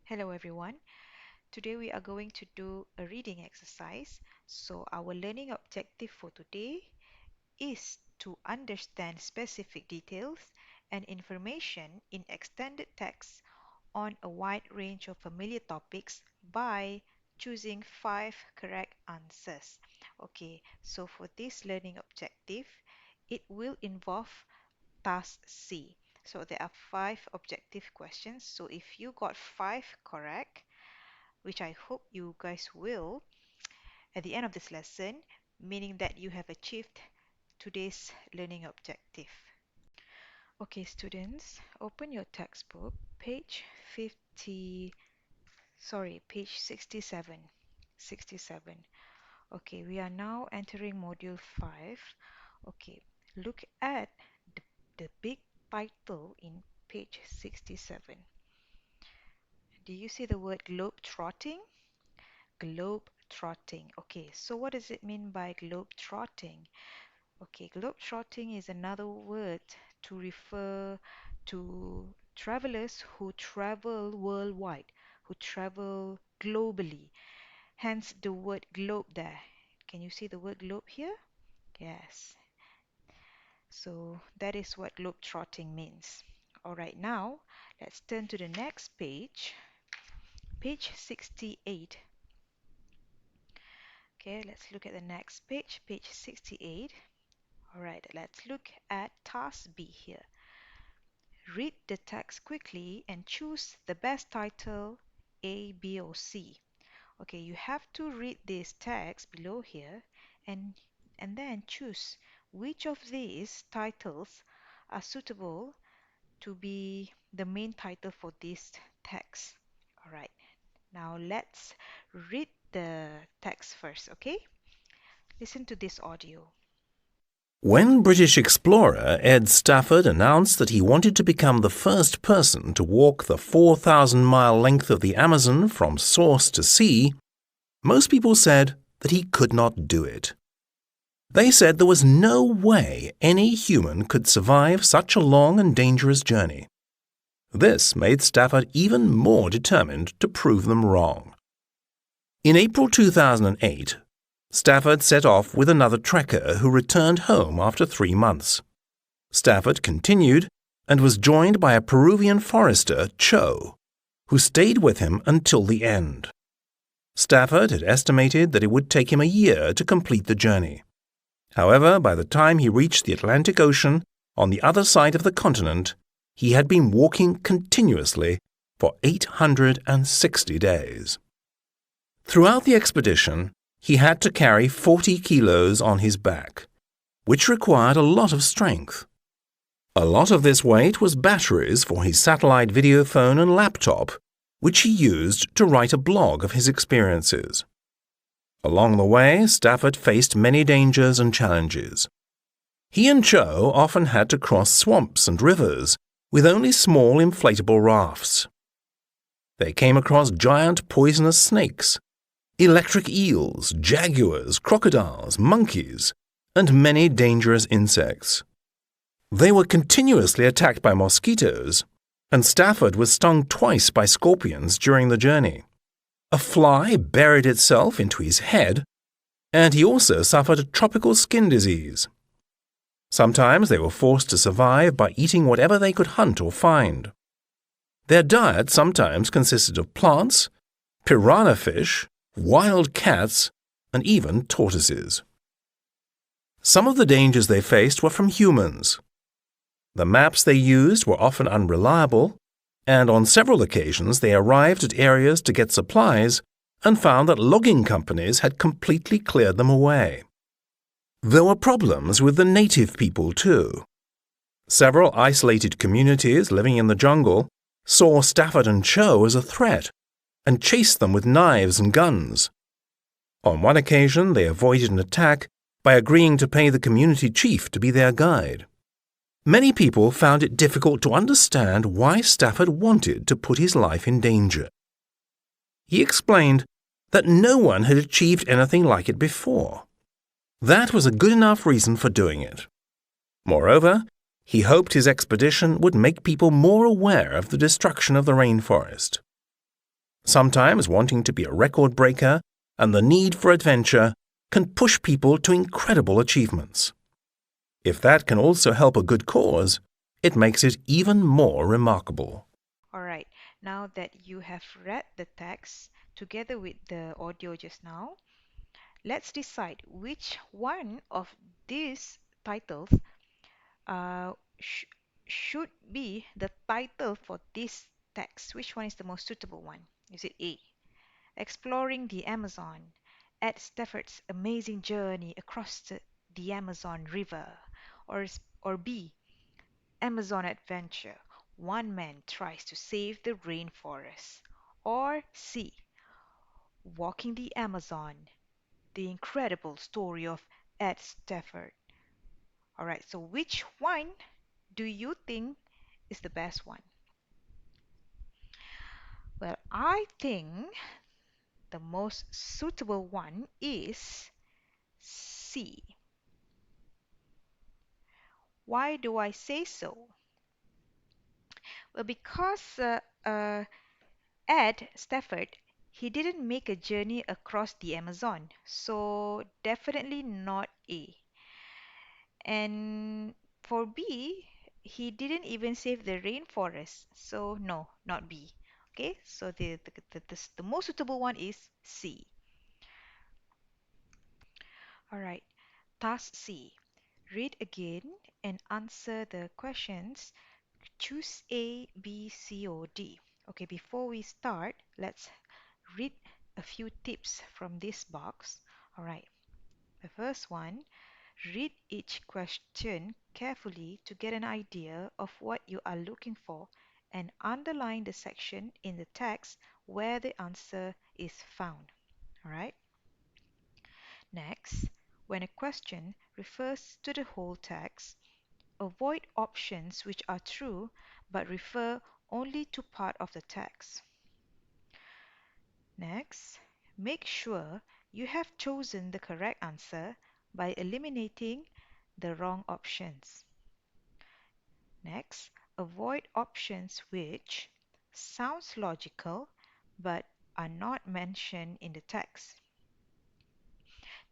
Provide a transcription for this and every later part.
Hello everyone. Today we are going to do a reading exercise. So our learning objective for today is to understand specific details and information in extended text on a wide range of familiar topics by choosing 5 correct answers. Okay, so for this learning objective, it will involve task C. So there are 5 objective questions. So if you got 5 correct, which I hope you guys will at the end of this lesson, meaning that you have achieved today's learning objective. Okay, students, open your textbook, page 50, page 67. 67. Okay, we are now entering module 5. Okay, look at the big title in page 67. Do you see the word globe trotting? Globe trotting. Okay, so what does it mean by globe trotting? Okay, globe trotting is another word to refer to travelers who travel worldwide, who travel globally. Hence the word globe there. Can you see the word globe here? Yes. So that is what globe trotting means. Alright, now let's turn to the next page, page 68. Okay, let's look at the next page, page 68. Alright, let's look at task B here. Read the text quickly and choose the best title A, B, or C. Okay, you have to read this text below here and then choose which of these titles are suitable to be the main title for this text. Alright, now let's read the text first, okay? Listen to this audio. When British explorer Ed Stafford announced that he wanted to become the first person to walk the 4,000-mile length of the Amazon from source to sea, most people said that he could not do it. They said there was no way any human could survive such a long and dangerous journey. This made Stafford even more determined to prove them wrong. In April 2008, Stafford set off with another trekker who returned home after 3 months. Stafford continued and was joined by a Peruvian forester, Cho, who stayed with him until the end. Stafford had estimated that it would take him a year to complete the journey. However, by the time he reached the Atlantic Ocean, on the other side of the continent, he had been walking continuously for 860 days. Throughout the expedition, he had to carry 40 kilos on his back, which required a lot of strength. A lot of this weight was batteries for his satellite video phone and laptop, which he used to write a blog of his experiences. Along the way, Stafford faced many dangers and challenges. He and Cho often had to cross swamps and rivers with only small inflatable rafts. They came across giant poisonous snakes, electric eels, jaguars, crocodiles, monkeys, and many dangerous insects. They were continuously attacked by mosquitoes, and Stafford was stung twice by scorpions during the journey. A fly buried itself into his head, and he also suffered a tropical skin disease. Sometimes they were forced to survive by eating whatever they could hunt or find. Their diet sometimes consisted of plants, piranha fish, wild cats, and even tortoises. Some of the dangers they faced were from humans. The maps they used were often unreliable, and on several occasions they arrived at areas to get supplies and found that logging companies had completely cleared them away. There were problems with the native people too. Several isolated communities living in the jungle saw Stafford and Cho as a threat and chased them with knives and guns. On one occasion, they avoided an attack by agreeing to pay the community chief to be their guide. Many people found it difficult to understand why Stafford wanted to put his life in danger. He explained that no one had achieved anything like it before. That was a good enough reason for doing it. Moreover, he hoped his expedition would make people more aware of the destruction of the rainforest. Sometimes wanting to be a record breaker and the need for adventure can push people to incredible achievements. If that can also help a good cause, it makes it even more remarkable. All right, now that you have read the text together with the audio just now, let's decide which one of these titles uh, sh should be the title for this text. Which one is the most suitable one? Is it A, Exploring the Amazon, Ed Stafford's amazing journey across the Amazon River, or B, Amazon Adventure, one man tries to save the rainforest, or C, Walking the Amazon, the incredible story of Ed Stafford? All right, so which one do you think is the best one? Well, I think the most suitable one is C. Why do I say so? Well, because Ed Stafford, he didn't make a journey across the Amazon, so definitely not A. And for B, he didn't even save the rainforest, so no, not B. Okay, so the most suitable one is C. All right, task C. Read again and answer the questions. Choose A, B, C, or D. Okay, before we start, let's read a few tips from this box. All right, the first one, read each question carefully to get an idea of what you are looking for and underline the section in the text where the answer is found. All right. Next, when a question refers to the whole text, avoid options which are true but refer only to part of the text. Next, make sure you have chosen the correct answer by eliminating the wrong options. Next, avoid options which sounds logical but are not mentioned in the text.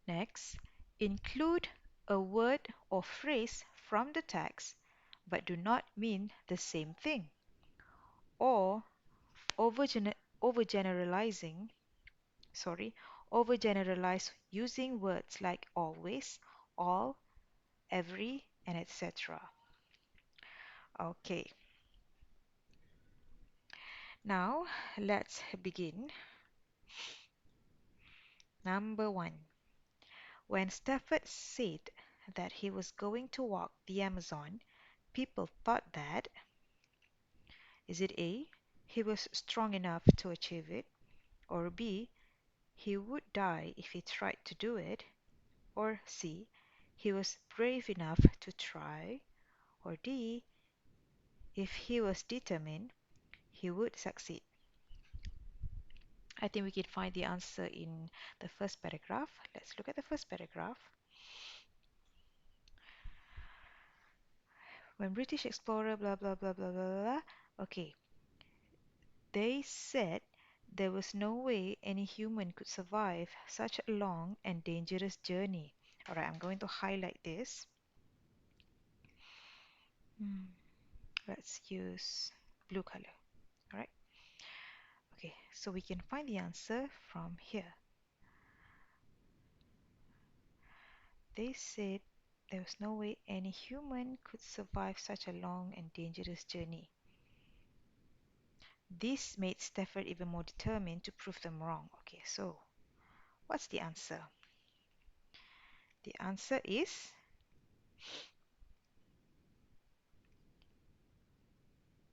Next, include a word or phrase from the text but do not mean the same thing, or overgeneralizing, sorry, overgeneralize using words like always, all, every, and etc. Okay, now let's begin. Number one, when Stafford said that he was going to walk the Amazon, people thought that, is it A, he was strong enough to achieve it, or B, he would die if he tried to do it, or C, he was brave enough to try, or D, if he was determined, he would succeed? I think we can find the answer in the first paragraph. Let's look at the first paragraph. When British explorer blah blah blah blah blah blah. Okay, they said there was no way any human could survive such a long and dangerous journey. Alright, I'm going to highlight this. Hmm, let's use blue color. Alright, okay, so we can find the answer from here. They said there was no way any human could survive such a long and dangerous journey. This made Stafford even more determined to prove them wrong. Okay, so what's the answer? The answer is,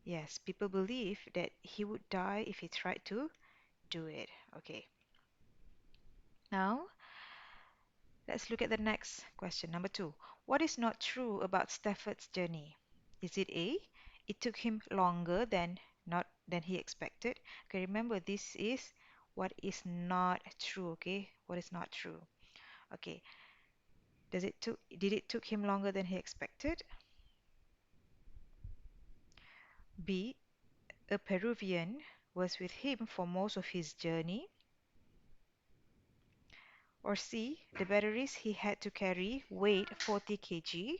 yes, people believe that he would die if he tried to do it. Okay, now let's look at the next question. Number two. What is not true about Stafford's journey? Is it A, it took him longer than he expected? Okay, remember this is what is not true, okay? What is not true? Okay. Did it took him longer than he expected? B, a Peruvian was with him for most of his journey? Or C, the batteries he had to carry weighed 40 kg?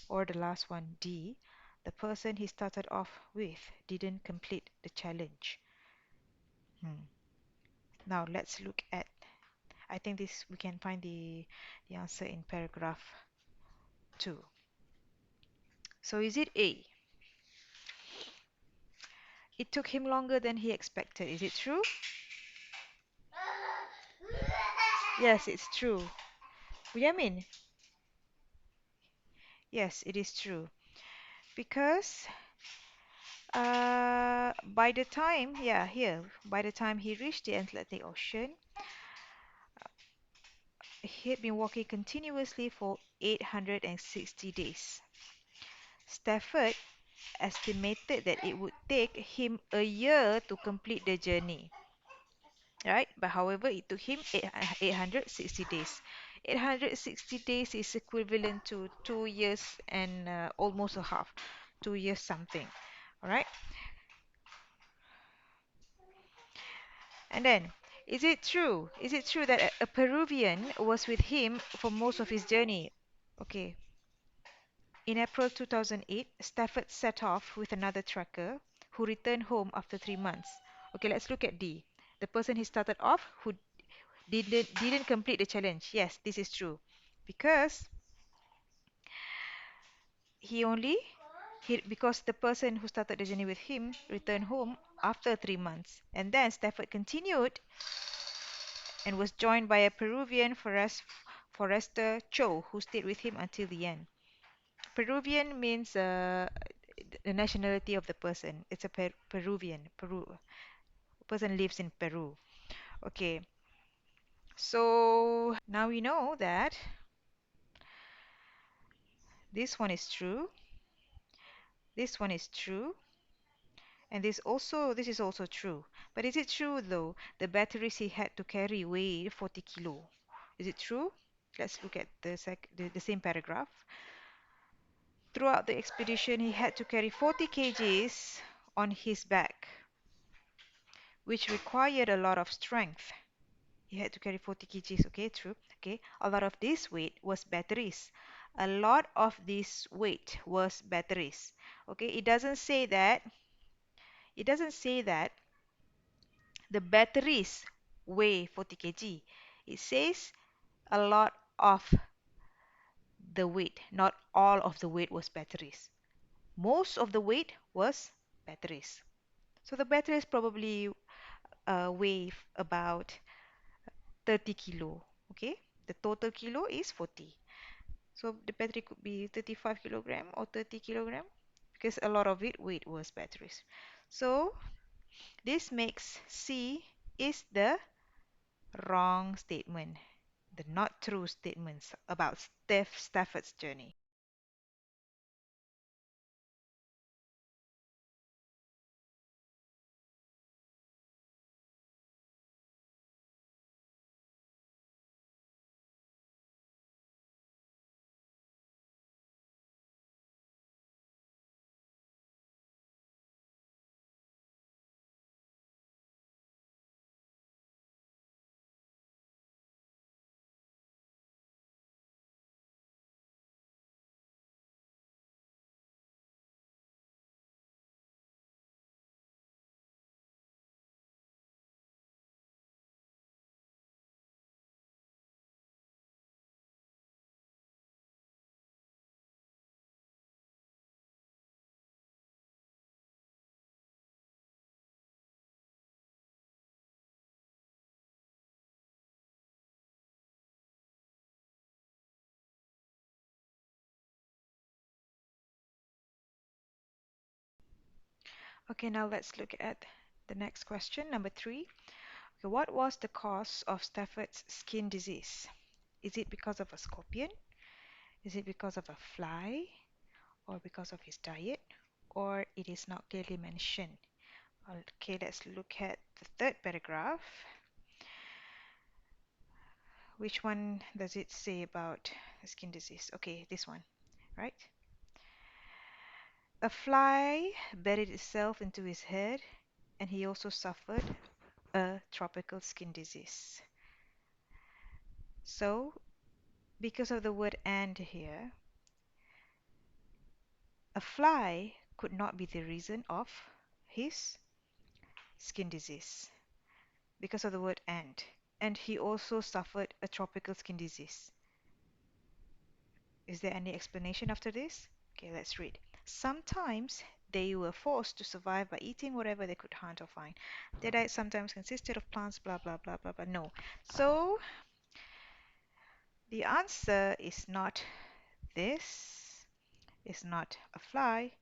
Or the last one, D, the person he started off with didn't complete the challenge? Hmm. Now let's look at, I think this we can find the answer in paragraph 2. So is it A? It took him longer than he expected. Is it true? Yes, it's true. Yamin, yes, it is true. Because by the time, yeah, here, by the time he reached the Atlantic Ocean, he had been walking continuously for 860 days. Stafford estimated that it would take him a year to complete the journey, right? But however, it took him 860 days. 860 days is equivalent to 2 years and almost a half, 2 years something. All right. And then, is it true? Is it true that a Peruvian was with him for most of his journey? Okay. In April 2008, Stafford set off with another tracker who returned home after 3 months. Okay, let's look at D. The person he started off who didn't complete the challenge. Yes, this is true. Because he only because the person who started the journey with him returned home after 3 months. And then Stafford continued and was joined by a Peruvian forester Cho, who stayed with him until the end. Peruvian means the nationality of the person. It's a Peruvian. Person lives in Peru. Okay, so now we know that this one is true, this one is true, and this is also true. But is it true though? The batteries he had to carry weighed 40 kilo. Is it true? Let's look at the same paragraph. Throughout the expedition, he had to carry 40 kgs on his back, which required a lot of strength. He had to carry 40 kgs, okay, true. Okay, a lot of this weight was batteries. A lot of this weight was batteries. Okay, it doesn't say that the batteries weigh 40 kg. It says a lot of the weight, not all of the weight was batteries. Most of the weight was batteries. So the batteries probably weigh about 30 kilo. Okay, the total kilo is 40. So the battery could be 35 kilogram or 30 kilogram because a lot of it weight was batteries. So this makes C is the wrong statement, the not true statements about Stafford's journey. Okay, now let's look at the next question, number 3. Okay, what was the cause of Stafford's skin disease? Is it because of a scorpion? Is it because of a fly? Or because of his diet? Or it is not clearly mentioned? Okay, let's look at the third paragraph. Which one does it say about skin disease? Okay, this one, right? A fly buried itself into his head. and he also suffered a tropical skin disease. So, because of the word and here, a fly could not be the reason of his skin disease because of the word and. And he also suffered a tropical skin disease. Is there any explanation after this? Okay, let's read. Sometimes they were forced to survive by eating whatever they could hunt or find. Their diet sometimes consisted of plants, blah, blah, blah, blah, blah. No. So the answer is not this. It's not a fly.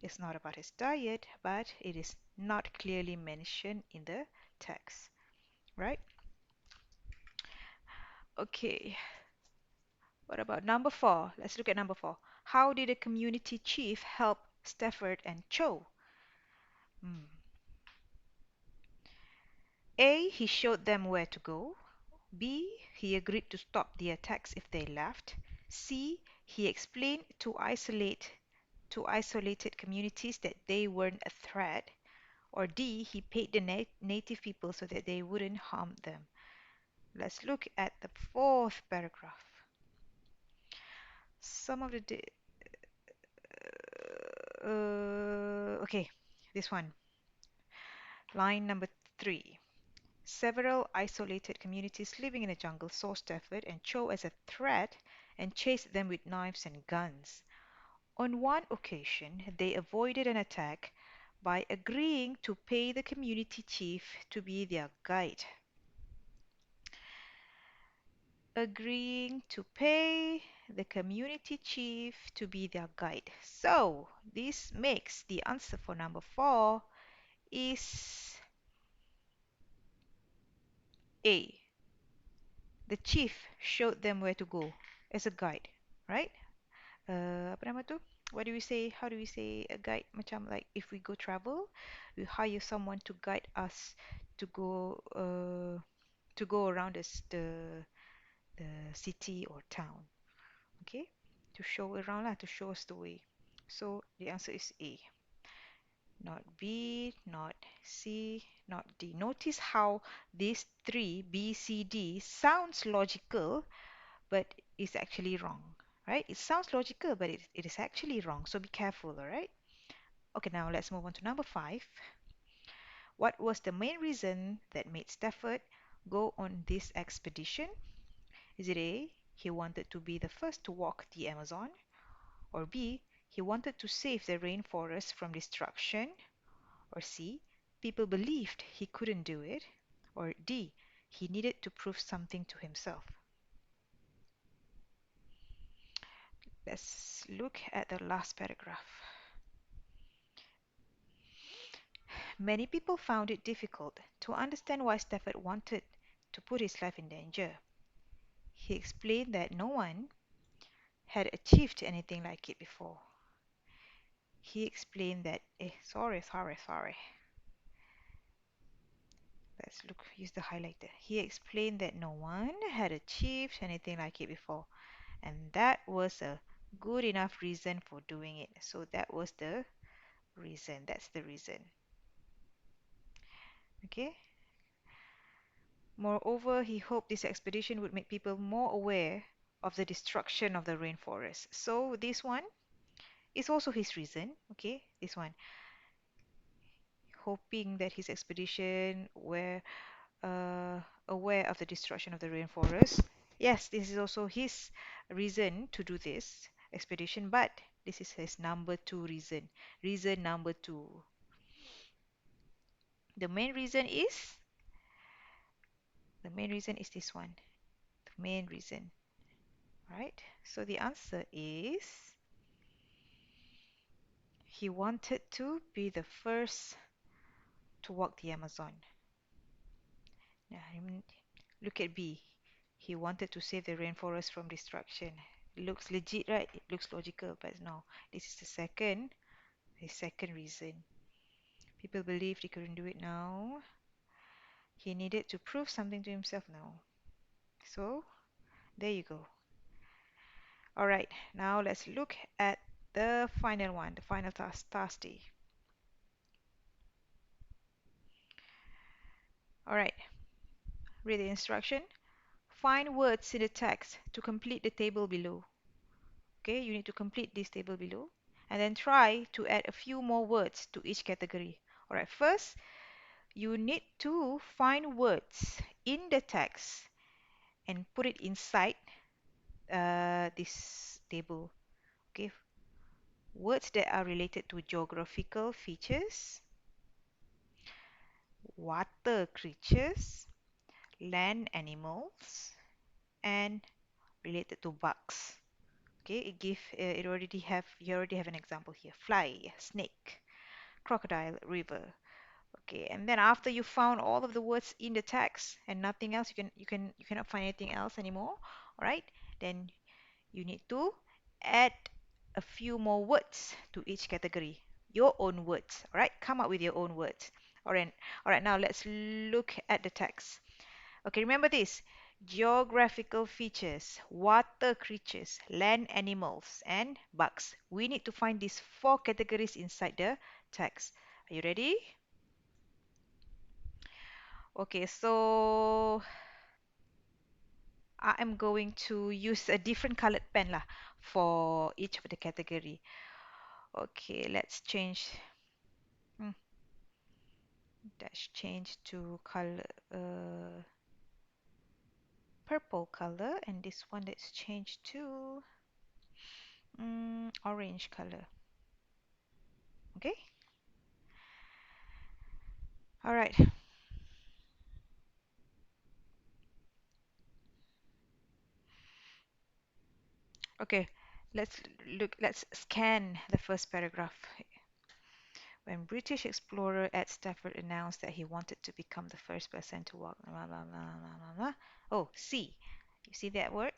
It's not about his diet, but it is not clearly mentioned in the text, right? Okay, what about number 4? Let's look at number 4. How did the community chief help Stafford and Cho? Hmm. A. He showed them where to go. B. He agreed to stop the attacks if they left. C. He explained to isolated communities that they weren't a threat. Or D. He paid the native people so that they wouldn't harm them. Let's look at the fourth paragraph. Some of the okay, this one. Line number 3. Several isolated communities living in the jungle saw Stafford and Cho as a threat and chased them with knives and guns. On one occasion, they avoided an attack by agreeing to pay the community chief to be their guide. Agreeing to pay the community chief to be their guide. So, this makes the answer for number 4 is A. The chief showed them where to go as a guide, right? Apa nama tu? What do we say? How do we say a guide? Macam like if we go travel, we hire someone to guide us to go around the city or town. Okay, to show around lah, to show us the way. So the answer is A. Not B, not C, not D. Notice how these three, B, C, D, sounds logical, but it's actually wrong, right? It sounds logical, but it is actually wrong. So be careful, all right? Okay, now let's move on to number 5. What was the main reason that made Stafford go on this expedition? Is it A, he wanted to be the first to walk the Amazon? Or B, he wanted to save the rainforest from destruction? Or C, people believed he couldn't do it? Or D, he needed to prove something to himself? Let's look at the last paragraph. Many people found it difficult to understand why Stafford wanted to put his life in danger. He explained that no one had achieved anything like it before. He explained that, sorry. Let's look, use the highlighter. He explained that no one had achieved anything like it before, and that was a good enough reason for doing it. So that was the reason. That's the reason. Okay. Moreover, he hoped this expedition would make people more aware of the destruction of the rainforest. So this one is also his reason. Okay, this one, hoping that his expedition were aware of the destruction of the rainforest. Yes, this is also his reason to do this expedition, but this is his number 2 reason. Reason number 2. The main reason is this one. The main reason, right? So the answer is he wanted to be the first to walk the Amazon. Now, look at B. He wanted to save the rainforest from destruction. It looks legit, right? It looks logical, but no. This is the second reason. People believed he couldn't do it now. He needed to prove something to himself now. So, there you go. Alright, now let's look at the final one, the final task D. All right, read the instruction. Find words in the text to complete the table below. Okay, you need to complete this table below. And then try to add a few more words to each category. All right, first, you need to find words in the text and put it inside this table. Okay, words that are related to geographical features, water creatures, land animals, and related to bugs. Okay, you already have an example here. Fly, snake, crocodile, river. Okay, and then after you found all of the words in the text and nothing else, you cannot find anything else anymore. All right, then you need to add a few more words to each category. Your own words. All right, come up with your own words. All right. Now let's look at the text. Okay, remember this. Geographical features, water creatures, land animals, and bugs. We need to find these four categories inside the text. Are you ready? Okay, so I am going to use a different colored pen lah for each of the category. Okay, let's change. Hmm, let's change to color purple color, and this one let's change to orange color. Okay. All right. Okay. Let's scan the first paragraph. When British explorer Ed Stafford announced that he wanted to become the first person to walk, blah, blah, blah, blah, blah, blah. Oh, see. You see that word?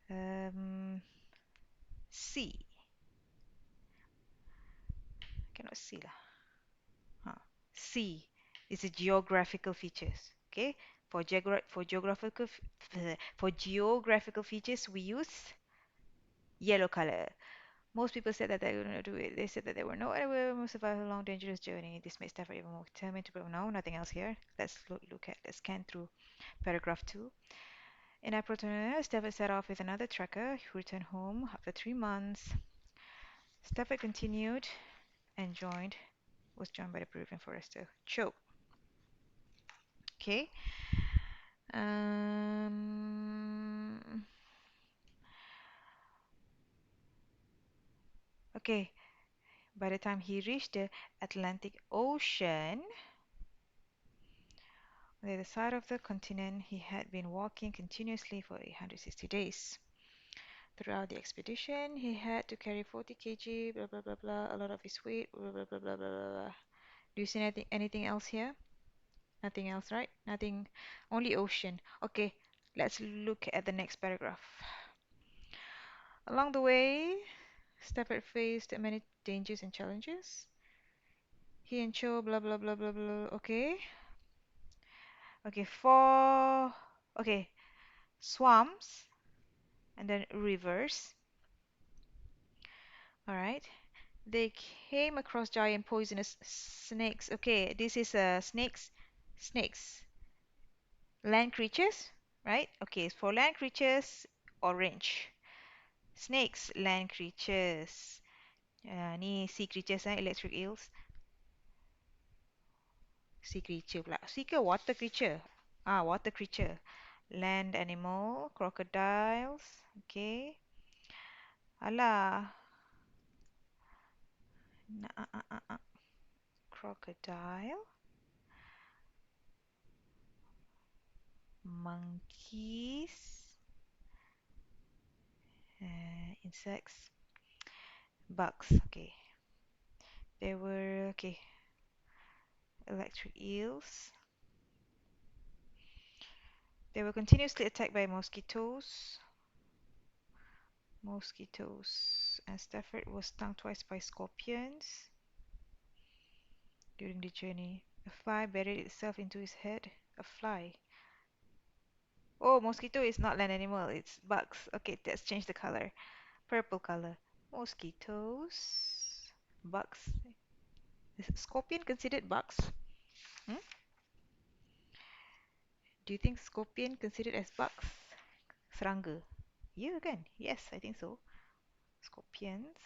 Um, see. Cannot see lah. Huh. See is a geographical features. Okay. For geographical features, we use yellow color. Most people said that they were going to do it. They said that they were no way to survive a long, dangerous journey. This made Stafford even more determined to. No, nothing else here. Let's scan through paragraph 2. In April 2009, Stafford set off with another tracker who returned home after 3 months. Stafford continued and was joined by the Peruvian forester Cho. Okay. Um, okay. By the time he reached the Atlantic Ocean, on the other side of the continent, he had been walking continuously for 860 days. Throughout the expedition, he had to carry 40 kg, blah blah blah blah, a lot of his weight, blah blah blah blah blah blah. Do you see anything else here? Nothing else, right? Nothing, only ocean. Okay, let's look at the next paragraph. Along the way, Stafford faced many dangers and challenges. He and Cho, blah blah blah blah blah. Okay. Okay, okay, swamps and then rivers. All right. They came across giant poisonous snakes. Okay, this is snakes. Snakes. Land creatures, right? Okay, for land creatures, orange. Snakes, land creatures. Ni sea creatures, electric eels. Sea creature pula. Sea ke water creature? Ah, water creature. Land animal, crocodiles. Okay. Alah. Crocodile. Monkeys. Insects. Bugs. Okay. There were, okay, electric eels. They were continuously attacked by mosquitoes. And Stafford was stung twice by scorpions during the journey. A fly buried itself into his head. A fly. Oh, mosquito is not land animal, it's bugs. Okay, let's change the color. Purple color. Mosquitoes. Bugs. Is scorpion considered bugs? Hmm? Do you think scorpion considered as bugs? Serangga. Yeah, kan? Yes, I think so. Scorpions.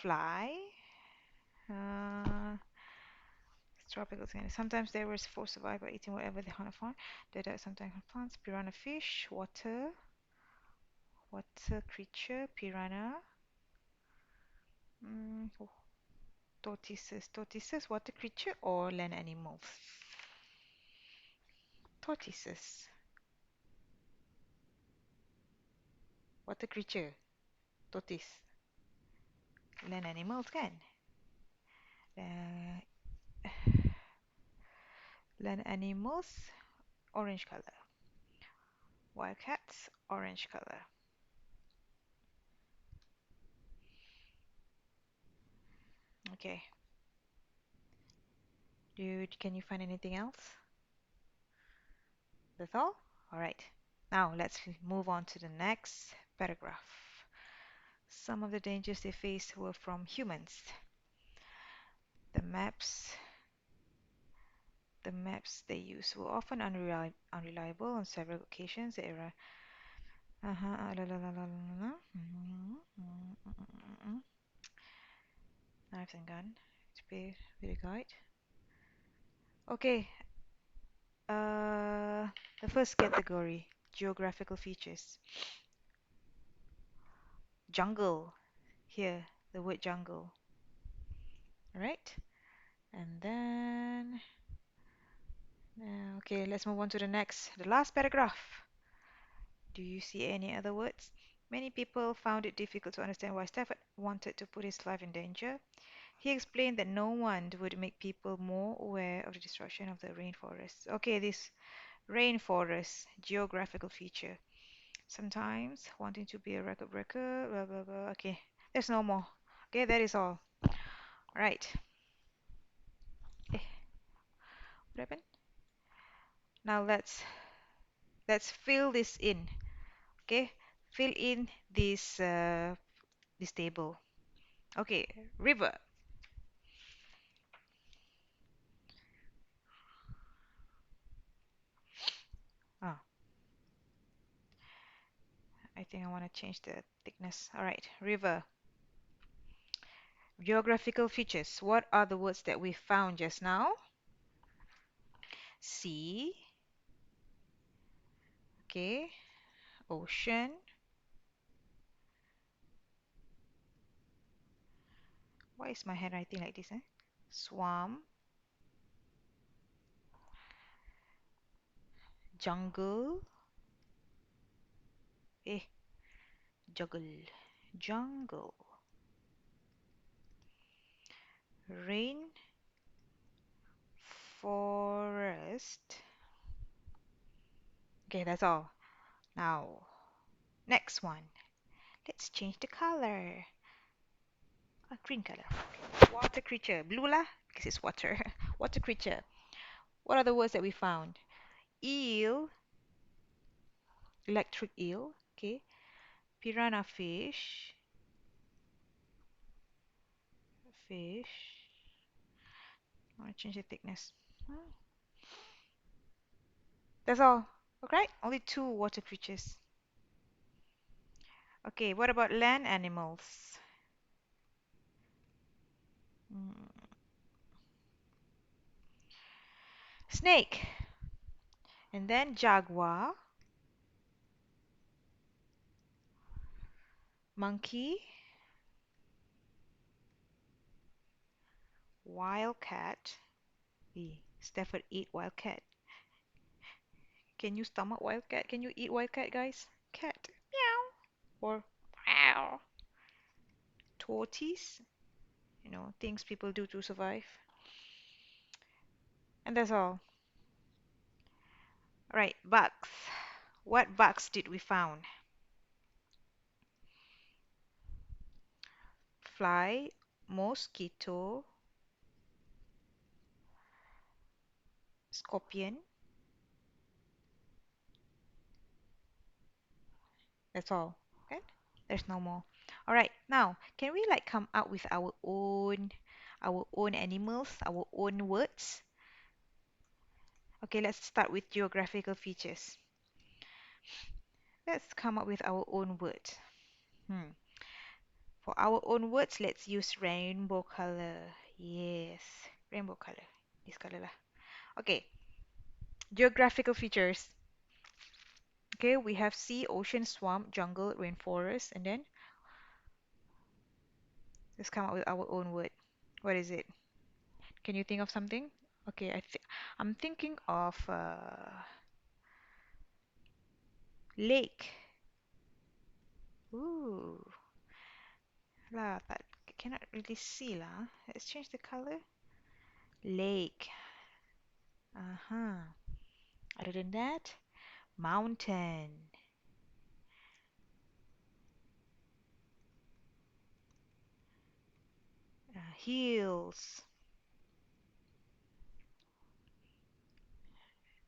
Fly. Uh, tropical skin. Sometimes they were forced to survive by eating whatever they hunt upon. They died sometimes on plants. Piranha fish. Water. Water creature. Piranha. Oh, tortoises. Tortoises, water creature or land animals? Tortoises. Water creature. Tortoise. Land animals kan? Uh, land animals. Orange color. Wildcats. Orange color. Okay. Dude, can you find anything else? That's all? Alright. Now let's move on to the next paragraph. Some of the dangers they faced were from humans. The maps the maps they used were often unreliable on several occasions. The era knives and gun to be with a guide. Okay, the first category, geographical features. Jungle. Here, the word jungle. Right? And then, okay, let's move on to the last paragraph. Do you see any other words? Many people found it difficult to understand why Stafford wanted to put his life in danger. He explained that no one would make people more aware of the destruction of the rainforest. Okay, this rainforest, geographical feature. Sometimes wanting to be a record breaker, blah blah blah. Okay, there's no more. Okay, that is all. Right. Eh, what happened? Now let's fill this in. Okay, fill in this table. Okay, river. Ah, I think I want to change the thickness. All right, river. Geographical features. What are the words that we found just now? Sea. Okay, ocean. Why is my handwriting like this? Swamp. Jungle. Eh, juggle. Jungle. Rain. Forest. Okay, that's all. Now, next one. Let's change the color. Green color. Okay. Water creature. Blue lah, because it's water. Water creature. What are the words that we found? Eel. Electric eel. Okay. Piranha fish. Fish. I want to change the thickness. That's all. Okay. Only two water creatures. Okay. What about land animals? Mm, Snake. And then jaguar. Monkey. Wildcat. Stafford ate wildcat. Can you stomach wildcat? Can you eat wildcat, guys? Cat. Meow. Or meow. Tortoise. Things people do to survive. And that's all. Right, bugs. What bugs did we found? Fly, mosquito, scorpion. That's all. Okay? There's no more. All right, now, can we come up with our own our own animals, our own words. Okay, let's start with geographical features. Let's come up with our own words. Hmm. For our own words, let's use rainbow color. Yes, rainbow color. This color lah. Okay, geographical features. Okay, we have sea, ocean, swamp, jungle, rainforest, and then let's come up with our own word. What is it? Can you think of something? Okay, I'm thinking of lake. Ooh, lah, but cannot really see lah. Let's change the color. Lake. Uh-huh. Other than that, mountain, hills,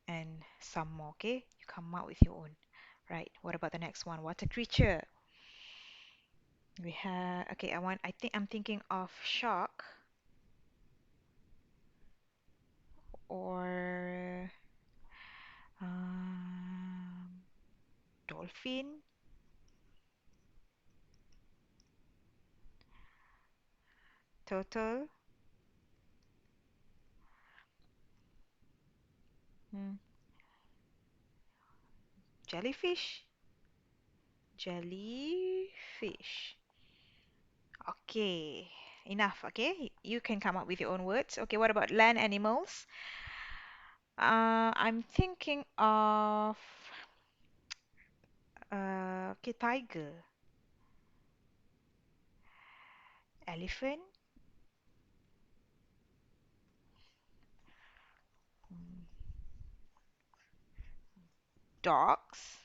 and some more. Okay, you come up with your own. Right. What about the next one? Water creature. We have. Okay, I'm thinking of shark or um, dolphin, turtle, hmm, jellyfish. Jellyfish. Okay, enough. Okay, you can come up with your own words. Okay, what about land animals? I'm thinking of okay, tiger, elephant, mm, dogs,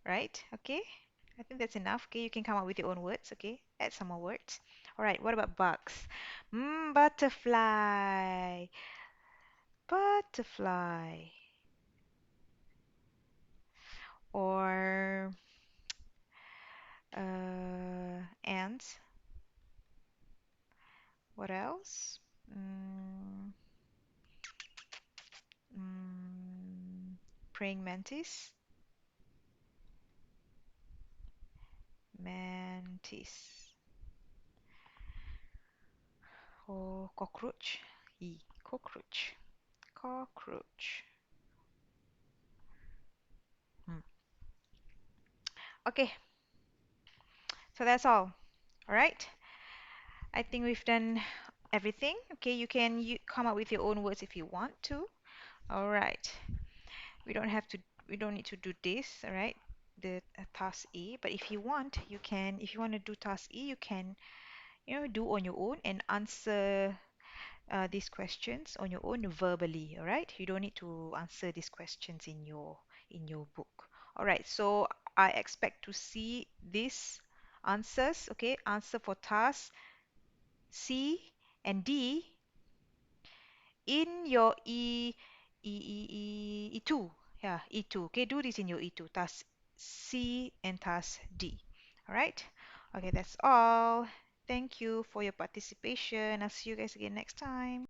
right? Okay, I think that's enough. Okay, you can come up with your own words. Okay, add some more words. All right, what about bugs? Butterfly, butterfly, or ants. What else? Mm, mm, praying mantis, mantis, or cockroach. Cockroach, cockroach. Hmm. Okay, so that's all. All right. I think we've done everything. Okay, you come up with your own words if you want to. All right. We don't have to. We don't need to do this. All right. The task E. But if you want, you can. If you want to do task E, you can. Do on your own and answer these questions on your own verbally. All right. You don't need to answer these questions in your book. All right. So I expect to see these answers. Okay. Answer for task C and D in your E2. Yeah, E2. Okay, do this in your E2. Task C and task D. All right. Okay, that's all. Thank you for your participation. I'll see you guys again next time.